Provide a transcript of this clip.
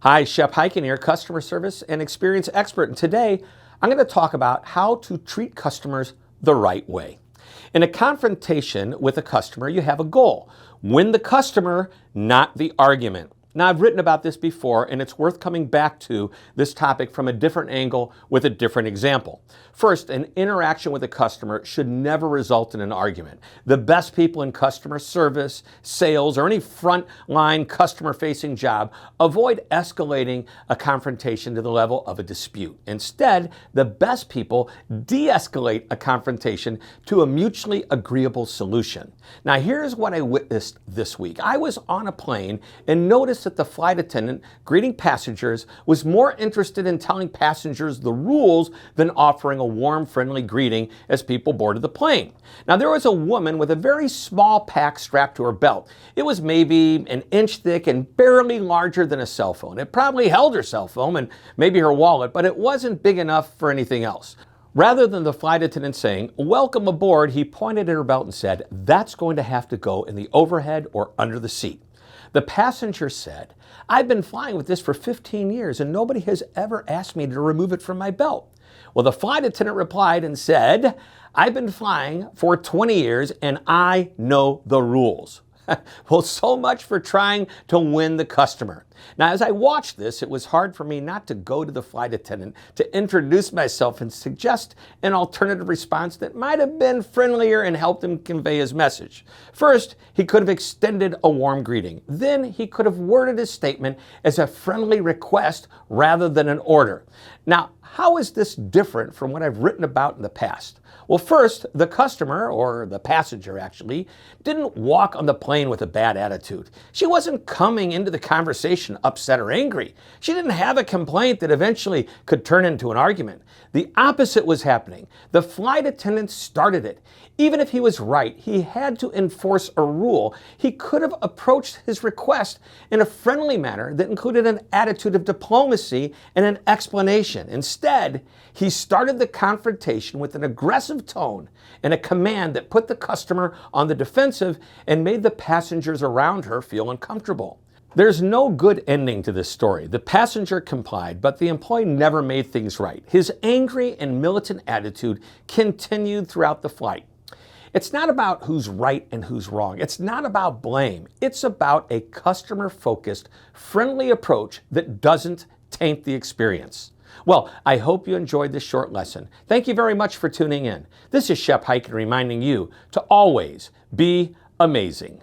Hi, Shep Hyken here, customer service and experience expert. And today I'm going to talk about how to treat customers the right way. In a confrontation with a customer, you have a goal. Win the customer, not the argument. Now, I've written about this before, and it's worth coming back to this topic from a different angle with a different example. First, an interaction with a customer should never result in an argument. The best people in customer service, sales, or any frontline customer-facing job avoid escalating a confrontation to the level of a dispute. Instead, the best people de-escalate a confrontation to a mutually agreeable solution. Now, here's what I witnessed this week. I was on a plane and noticed that the flight attendant greeting passengers was more interested in telling passengers the rules than offering a warm, friendly greeting as people boarded the plane. Now, there was a woman with a very small pack strapped to her belt. It was maybe an inch thick and barely larger than a cell phone. It probably held her cell phone and maybe her wallet, but it wasn't big enough for anything else. Rather than the flight attendant saying, "Welcome aboard," he pointed at her belt and said, "That's going to have to go in the overhead or under the seat." The passenger said, "I've been flying with this for 15 years and nobody has ever asked me to remove it from my belt." Well, the flight attendant replied and said, "I've been flying for 20 years and I know the rules." Well, so much for trying to win the customer. Now, as I watched this, it was hard for me not to go to the flight attendant to introduce myself and suggest an alternative response that might have been friendlier and helped him convey his message. First, he could have extended a warm greeting. Then he could have worded his statement as a friendly request rather than an order. Now, how is this different from what I've written about in the past? Well, first, the customer, or the passenger actually, didn't walk on the plane with a bad attitude. She wasn't coming into the conversation upset or angry. She didn't have a complaint that eventually could turn into an argument. The opposite was happening. The flight attendant started it. Even if he was right, he had to enforce a rule. He could have approached his request in a friendly manner that included an attitude of diplomacy and an explanation. Instead, he started the confrontation with an aggressive tone and a command that put the customer on the defensive and made the passengers around her feel uncomfortable. There's no good ending to this story. The passenger complied, but the employee never made things right. His angry and militant attitude continued throughout the flight. It's not about who's right and who's wrong. It's not about blame. It's about a customer-focused, friendly approach that doesn't taint the experience. Well, I hope you enjoyed this short lesson. Thank you very much for tuning in. This is Shep Hyken reminding you to always be amazing.